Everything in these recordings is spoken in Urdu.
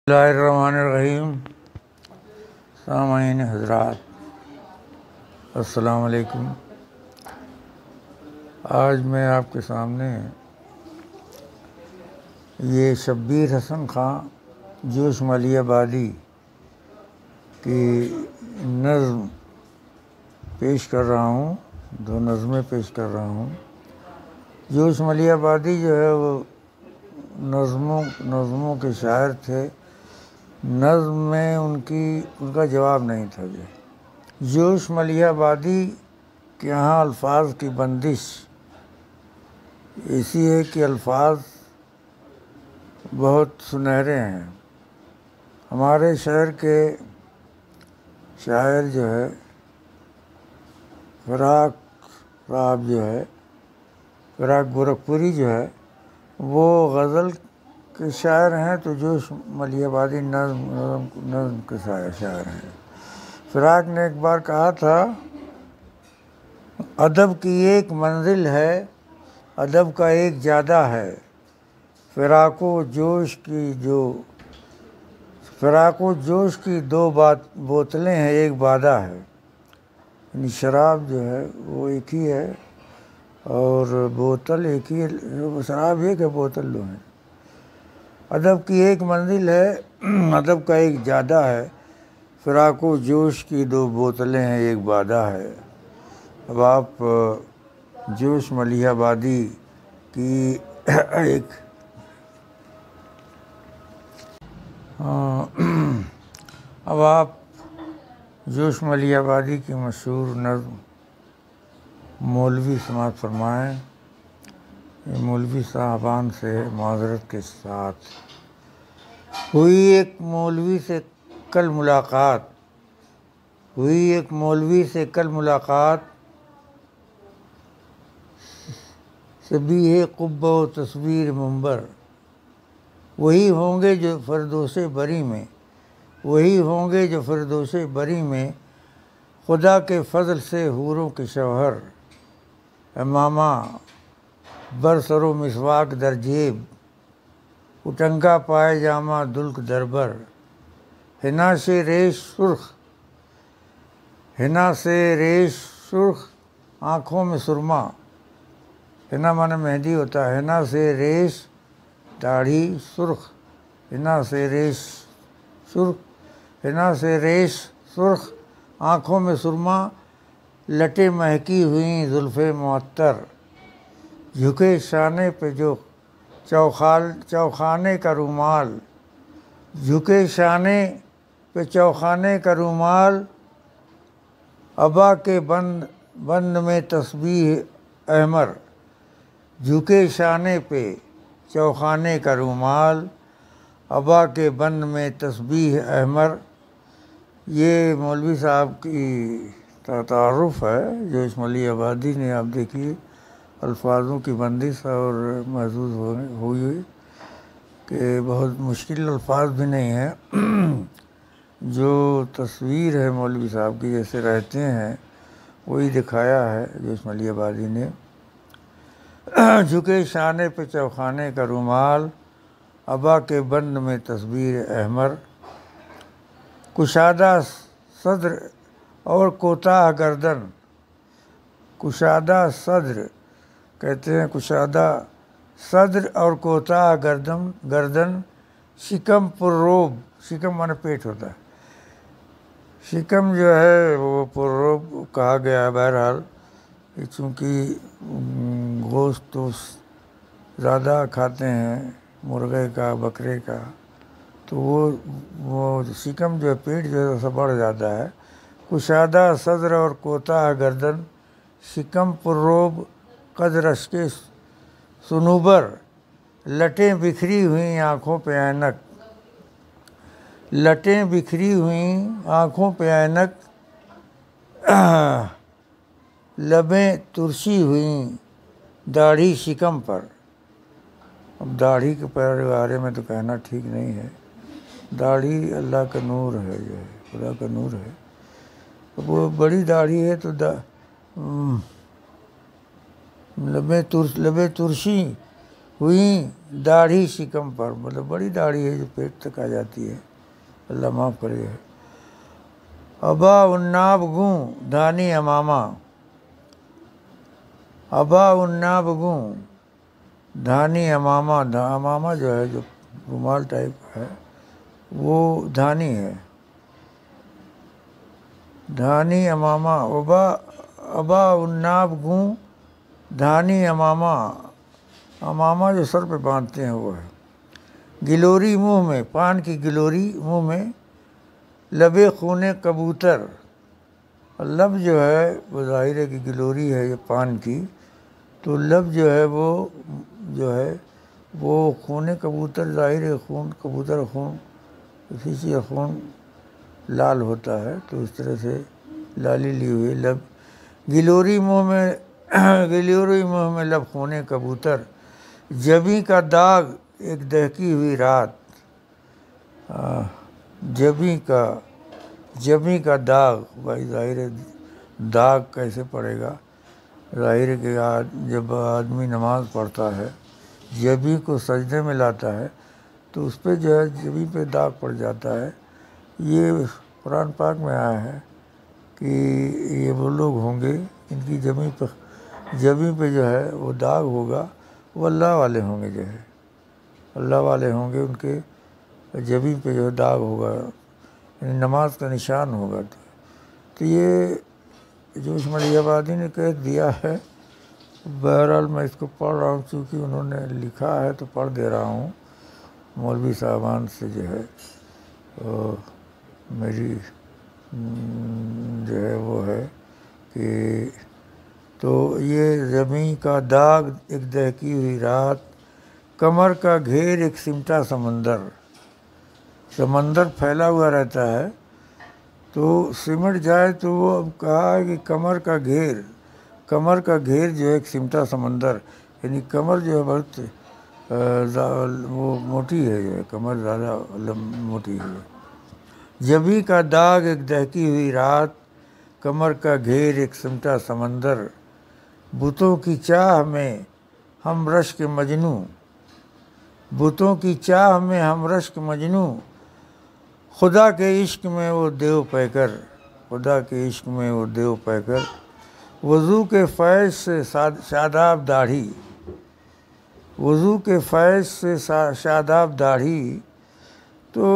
بسم اللہ الرحمن الرحیم۔ سامعین حضرات السلام علیکم۔ آج میں آپ کے سامنے یہ شبیر حسن خان جوش ملی آبادی کی نظم پیش کر رہا ہوں، دو نظمیں پیش کر رہا ہوں۔ جوش ملی آبادی جو ہے وہ نظموں کے شاعر تھے۔ نظم میں ان کا جواب نہیں تھا۔ جوش ملی آبادی کے یہاں الفاظ کی بندش ایسی ہے کہ الفاظ بہت سنہرے ہیں۔ ہمارے شہر کے شاعر جو ہے فراق صاحب جو ہے، فراق گورکھپوری جو ہے، وہ غزل کے شاعر ہیں، تو جوش ملی آبادی نظم کے شاعر ہیں۔ فراق نے ایک بار کہا تھا، ادب کی ایک منزل ہے، ادب کا ایک جادہ ہے، فراق و جوش کی دو بوتلیں ہیں، ایک بادہ ہے۔ یعنی شراب جو ہے وہ ایک ہی ہے اور بوتل ایک ہی ہے، شراب ایک ہے، بوتل دو ہیں۔ ادب کی ایک منزل ہے، ادب کا ایک جادہ ہے، فراق و جوش کی دو بوتلیں ہیں، ایک بادہ ہے۔ اب آپ جوش ملی آبادی کی جوش ملی آبادی کی مشہور نظم مولوی سماعت فرمائیں۔ یہ مولوی صاحبان سے معذرت کے ساتھ۔ ہوئی ایک مولوی سے کل ملاقات، شبیہ قبہ و تصویر منبر، وہی ہوں گے جو فردوس بری میں خدا کے فضل سے حوروں کے شوہر، امامہ برسر و مسواک در جیب، اٹنکا پائے جامہ دلک دربر، حنا سے ریش سرخ آنکھوں میں سرما، حنا مانے مہندی ہوتا ہے، حنا سے ریش داڑھی سرخ، حنا سے ریش سرخ آنکھوں میں سرما، لٹیں مہکی ہوئیں زلفیں معطر، جھکے شانے پہ جو چوخانے کا رومال، عبا کے بند میں تسبیح احمر، جھکے شانے پہ چوخانے کا رومال، عبا کے بند میں تسبیح احمر۔ یہ مولوی صاحب کی تعارف ہے جوش ملی آبادی نے۔ آپ دیکھیے الفاظوں کی بندش اور محظوظ ہوئی کہ بہت مشکل الفاظ بھی نہیں ہیں، جو تصویر ہے مولوی صاحب کی جیسے رہتے ہیں وہی دکھایا ہے جوش ملی آبادی نے۔ جھکے شانے پہ چوخانے کا رومال، عبا کے بند میں تسبیح احمر، کشادہ صدر اور کوتاہ گردن، کشادہ صدر کہتے ہیں، کشادہ صدر اور کوتاہ گردن، شکم پرروب، شکم مانے پیٹ ہوتا ہے، شکم جو ہے وہ پرروب کہا گیا ہے۔ بہرحال چونکہ گوشت تو زیادہ کھاتے ہیں مرغے کا، بکرے کا، تو وہ شکم جو ہے، پیٹ جو ہے اسے بڑھ جاتا ہے۔ کشادہ صدر اور کوتاہ گردن، شکم پرروب قد رشک صنوبر، لٹیں بکھری ہوئیں آنکھوں پہ اینک، لبیں ترشی ہوئیں داڑھی شکم پر۔ اب داڑھی کے بارے میں تو کہنا ٹھیک نہیں ہے، داڑھی اللہ کا نور ہے، جو ہے خدا کا نور ہے۔ وہ بڑی داڑھی ہے تو لبیں ترشی ہوئی داڑھی شکم پر، مطلب بڑی داڑھی ہے جو پیٹ تک آ جاتی ہے، اللہ معاف کرے۔ ابا عناب گوں دھانی امامہ، ابا عناب گوں دھانی امامہ، امامہ جو ہے جو رومال ٹائپ ہے وہ دھانی ہے، دھانی امامہ، ابا عناب گوں دھانی امامہ، امامہ جو سر پہ باندھتے ہیں وہ ہے۔ گلوری منہ میں، پان کی گلوری منہ میں، لبے خون کبوتر، لب جو ہے وہ ظاہر ہے کہ گلوری ہے یہ پان کی، تو لب جو ہے وہ خون کبوتر، ظاہر ہے خون کبوتر خون، اسی سے خون لال ہوتا ہے، تو اس طرح سے لالی لی ہوئی لب، گلوری منہ میں، گلوری منہ میں لب خون کبوتر، جبیں کا داغ ایک دہکی ہوئی رات، جبیں کا داغ، بھائی ظاہر ہے داغ کیسے پڑے گا، ظاہر ہے کہ جب آدمی نماز پڑھتا ہے جبیں کو سجدے میں لاتا ہے تو اس پہ جو ہے جبیں پہ داغ پڑ جاتا ہے۔ یہ قرآن پاک میں آیا ہے کہ یہ وہ لوگ ہوں گے ان کی جبیں پہ جو ہے وہ داغ ہوگا، وہ اللہ والے ہوں گے، جو ہے اللہ والے ہوں گے، ان کے جبیں پہ جو ہے داغ ہوگا، یعنی نماز کا نشان ہوگا۔ تو یہ جو اسماعیلی آبادی نے کہہ دیا ہے، بہرحال میں اس کو پڑھ رہا ہوں، چونکہ انہوں نے لکھا ہے تو پڑھ دے رہا ہوں۔ مولوی صاحبان سے جو ہے میری جو ہے وہ ہے کہ تو یہ زمیں کا داغ ایک دہکی ہوئی رات، کمر کا گھیر ایک سمٹا سمندر، سمندر پھیلا ہوا رہتا ہے تو سمٹ جائے تو وہ اب کہا ہے کہ کمر کا گھیر جو ہے ایک سمٹا سمندر، یعنی کمر جو ہے بہت وہ موٹی ہے، جو ہے کمر زیادہ موٹی ہے۔ جبیں کا داغ ایک دہکی ہوئی رات، کمر کا گھیر ایک سمٹا سمندر، بتوں کی چاہ میں ہم رشک مجنوں، بتوں کی چاہ میں ہم رشک مجنوں، خدا کے عشق میں وہ دیو پیکر، خدا کے عشق میں وہ دیو پیکر، وضو کے فیض سے شاداب داڑھی، وضو کے فیض سے شاداب داڑھی۔ تو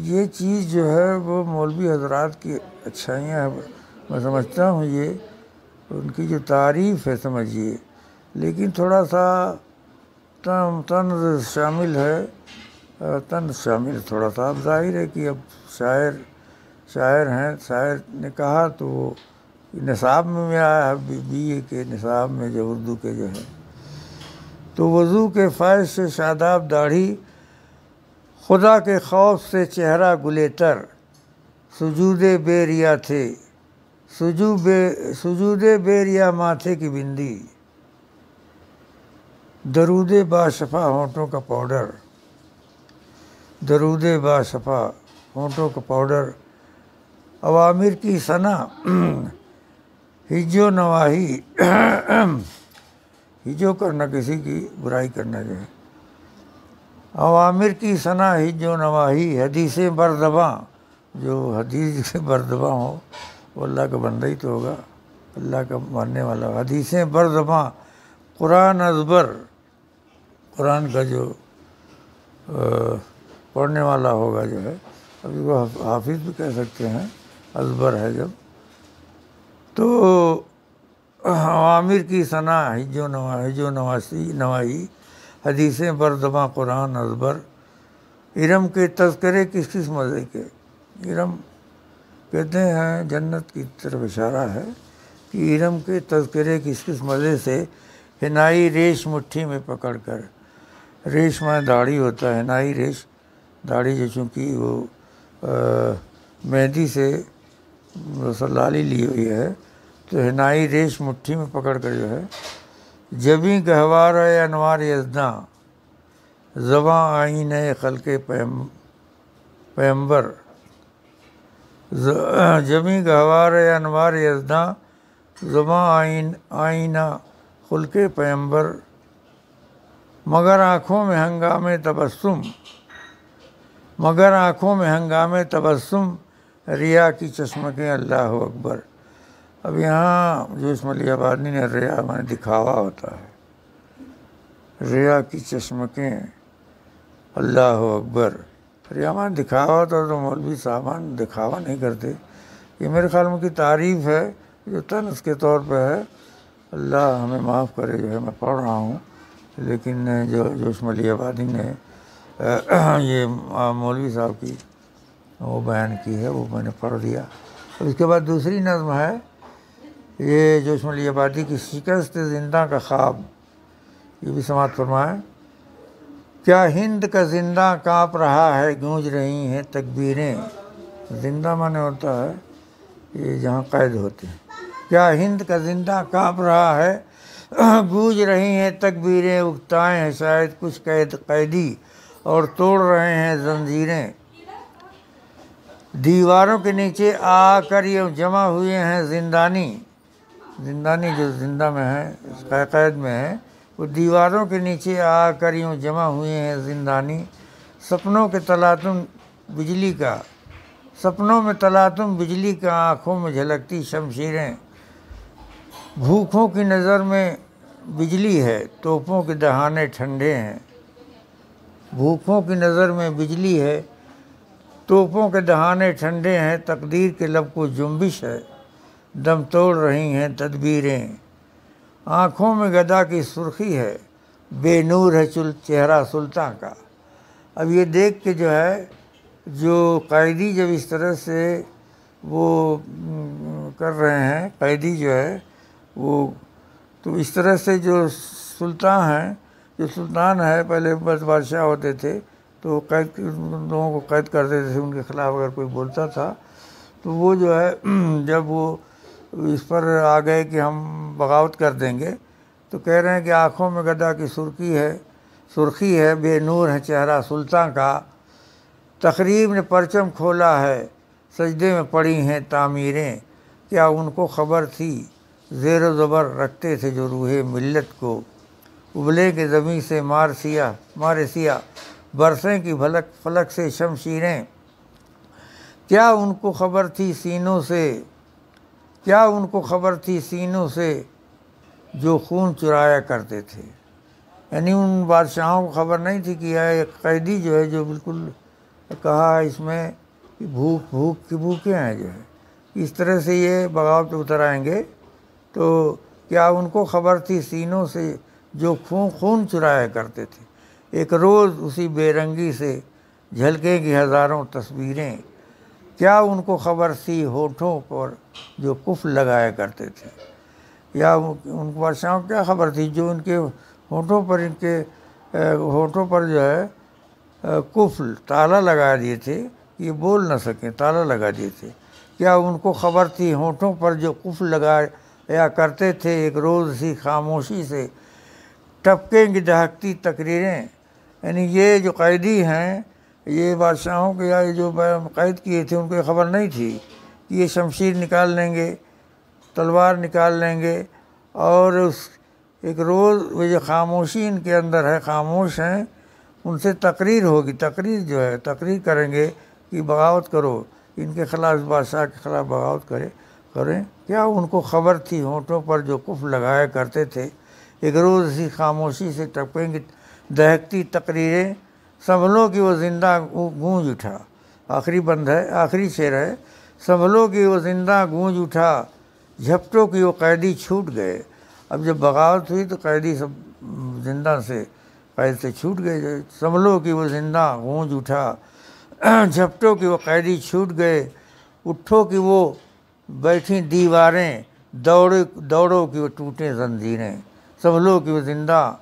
یہ چیز جو ہے وہ مولوی حضرات کی اچھائیاں ہیں، میں سمجھتا ہوں یہ ان کی جو تعریف ہے سمجھیے، لیکن تھوڑا سا طنز شامل ہے، تھوڑا سا۔ اب ظاہر ہے کہ اب شاعر ہیں، شاعر نے کہا تو وہ نصاب میں آیا ہے، بی اے کے نصاب میں جو اردو کے جو ہے، تو وضو کے فیض سے شاداب داڑھی، خدا کے خوف سے چہرہ گلیتر، سجود بے ریا تھے، سجود بے ریا ماتھے کی بندی، درود باشفا ہونٹوں کا پاؤڈر، درود باشفا ہونٹوں کا پاؤڈر، اوامر کی ثنا ہج و نواحی، ہجو کرنا کسی کی برائی کرنا جو ہے، اوامر کی ثنا ہج و نواحی، حدیثیں بردباں، جو حدیث بردباں ہو وہ اللہ کا بندہ ہی تو ہوگا، اللہ کا ماننے والا، حدیثیں بردباں، قرآن ازبر، قرآن کا جو پڑھنے والا ہوگا جو ہے، ابھی وہ حافظ بھی کہہ سکتے ہیں، ازبر ہے جب، تو عوامر کی ثنا ہج و نواحی، حدیثیں بردباں قرآن ازبر، ارم کے تذکرے کس کس مزے کے، ارم کہتے ہیں جنت کی طرف اشارہ ہے کہ ارم کے تذکرے کس کس مزے سے، حنائی ریش مٹھی میں پکڑ کر، ریش میں داڑھی ہوتا ہے، حنائی ریش داڑھی جو چونکہ وہ مہندی سے لالی لی ہوئی ہے، تو حنائی ریش مٹھی میں پکڑ کر جو ہے، جبیں گہوار انوار یزداں، زباں آئین خلق پیمبر، جبیں گہوار انوار یزداں، زباں آئینہ خلق پیمبر، مگر آنکھوں میں ہنگامے تبسم، مگر آنکھوں میں ہنگامے تبسم، ریا کی چشمکیں اللہ اکبر۔ اب یہاں جو اس ملیح آبادی نے ریا میں دکھاوا ہوتا ہے، ریا کی چشمکیں اللہ اکبر، ریا میں دکھاوا ہوتا ہے تو مولوی صاحبان دکھاوا نہیں کرتے۔ یہ میرے خیال میں کی تعریف ہے جو طنز کے طور پہ ہے، اللہ ہمیں معاف کرے جو ہے میں پڑھ رہا ہوں، لیکن جو اس ملیح آبادی نے یہ مولوی صاحب کی وہ بیان کی ہے وہ میں نے پڑھ دیا۔ اور اس کے بعد دوسری نظم ہے یہ جو اس ملیح آبادی کی شکست زندہ کا خواب، یہ بھی سماعت فرمائیں۔ کیا ہند کا زندہ کانپ رہا ہے، گونج رہی ہیں تکبیریں، زندہ مانے ہوتا ہے یہ جہاں قید ہوتے ہیں۔ کیا ہند کا زندہ کانپ رہا ہے، گونج رہی ہیں تکبیریں، اکتائے ہیں شاید کچھ قیدی اور توڑ رہے ہیں زنجیریں، دیواروں کے نیچے آ کر یہ جمع ہوئے ہیں زندانی، زندانی جو زندہ میں ہے قید میں ہے، وہ دیواروں کے نیچے آ کر یوں جمع ہوئے ہیں زندانی، سپنوں کے تلاطم بجلی کا، سپنوں میں تلاطم بجلی کا، آنکھوں میں جھلکتی شمشیریں، بھوکھوں کی نظر میں بجلی ہے، توپوں کے دہانے ٹھنڈے ہیں، بھوکھوں کی نظر میں بجلی ہے، توپوں کے دہانے ٹھنڈے ہیں، تقدیر کے لب کو جنبش ہے، دم توڑ رہی ہیں تدبیریں، آنکھوں میں گدا کی سرخی ہے، بے نور ہے چہرہ سلطان کا۔ اب یہ دیکھ کے جو ہے جو قیدی جب اس طرح سے وہ کر رہے ہیں، قیدی جو ہے وہ تو اس طرح سے جو سلطان ہیں، جو سلطان ہے پہلے بس بادشاہ ہوتے تھے تو قید لوگوں کو قید کرتے تھے، ان کے خلاف اگر کوئی بولتا تھا تو وہ جو ہے جب وہ اس پر آ گئے کہ ہم بغاوت کر دیں گے تو کہہ رہے ہیں کہ آنکھوں میں گدا کی سرخی ہے، بے نور ہے چہرہ سلطان کا، تقریب نے پرچم کھولا ہے، سجدے میں پڑی ہیں تعمیریں، کیا ان کو خبر تھی زیر و زبر رکھتے تھے جو روح ملت کو، ابلے کے زمیں سے مارے سیا برسیں کی فلک سے شمشیریں، کیا ان کو خبر تھی سینوں سے، کیا ان کو خبر تھی سینوں سے جو خون چرایا کرتے تھے، یعنی ان بادشاہوں کو خبر نہیں تھی کہ یہ قیدی جو ہے جو بالکل کہا ہے اس میں کہ بھوک کی بھوکے ہیں جو ہے اس طرح سے یہ بغاوت اتر آئیں گے، تو کیا ان کو خبر تھی سینوں سے جو خون چرایا کرتے تھے، ایک روز اسی بے رنگی سے جھلکیں گی ہزاروں تصویریں، کیا ان کو خبر تھی ہونٹوں پر جو کفل لگایا کرتے تھے، یا ان بادشاہوں کو کیا خبر تھی جو ان کے ہونٹوں پر جو ہے کفل تالا لگا دیے تھے، یہ بول نہ سکیں، تالا لگا دیے تھے، کیا ان کو خبر تھی ہونٹوں پر جو قفل لگایا کرتے تھے، ایک روز سی خاموشی سے ٹپکیں گی دہکتی تقریریں، یعنی یہ جو قیدی ہیں یہ بادشاہوں کے یا جو قید کیے تھے ان کو یہ خبر نہیں تھی کہ یہ شمشیر نکال لیں گے، تلوار نکال لیں گے، اور ایک روز وہ جو خاموشی ان کے اندر ہے، خاموش ہیں، ان سے تقریر ہوگی، تقریر جو ہے تقریر کریں گے کہ بغاوت کرو، ان کے خلاف بادشاہ کے خلاف بغاوت کریں، کیا ان کو خبر تھی ہونٹوں پر جو کفل لگایا کرتے تھے، ایک روز اسی خاموشی سے ٹپکیں گی دہکتی تقریریں، سنبھلو کہ وہ زندہ گونج اٹھا، آخری بند ہے، آخری شعر ہے، سنبھلو کہ وہ زندہ گونج اٹھا، جھپٹوں کی وہ قیدی چھوٹ گئے۔ اب جب بغاوت ہوئی تو قیدی سب زندہ سے قید سے چھوٹ گئے، سنبھلو کہ وہ زندہ گونج اٹھا، جھپٹوں کی وہ قیدی چھوٹ گئے، اٹھو کہ وہ بیٹھی دیواریں، دوڑو کہ وہ ٹوٹیں زنجیریں، سنبھلو کہ وہ زندہ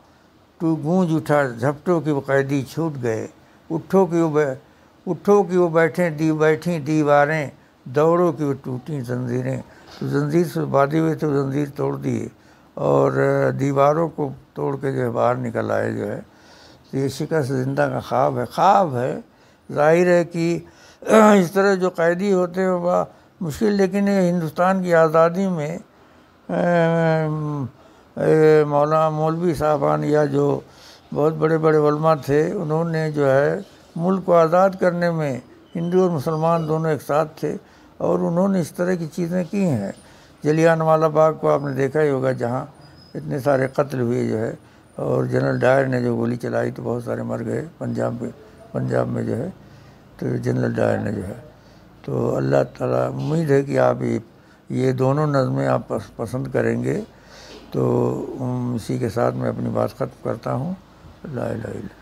گونج اٹھا، جھپٹوں کی وہ قیدی چھوٹ گئے، اٹھو کہ وہ بیٹھیں دیواریں، دوڑو کہ وہ ٹوٹیں زنجیریں، تو زنجیر سے باندھے ہوئے تو زنجیر توڑ دیے اور دیواروں کو توڑ کے جو ہے باہر نکل آئے جو ہے، تو یہ شکست زندہ کا خواب ہے۔ ظاہر ہے کہ اس طرح جو قیدی ہوتے ہیں وہ مشکل، لیکن یہ ہندوستان کی آزادی میں مولانا مولوی صاحبان یا جو بہت بڑے بڑے علماء تھے، انہوں نے جو ہے ملک کو آزاد کرنے میں ہندو اور مسلمان دونوں ایک ساتھ تھے، اور انہوں نے اس طرح کی چیزیں کی ہیں۔ جلیانوالہ والا باغ کو آپ نے دیکھا ہی ہوگا، جہاں اتنے سارے قتل ہوئے جو ہے، اور جنرل ڈائر نے جو گولی چلائی تو بہت سارے مر گئے پنجاب میں جو ہے، تو جنرل ڈائر نے جو ہے۔ تو اللہ تعالیٰ امید ہے کہ آپ یہ دونوں نظمیں آپ پسند کریں گے۔ تو اسی کے ساتھ میں اپنی بات ختم کرتا ہوں۔ لا الہ الا اللہ۔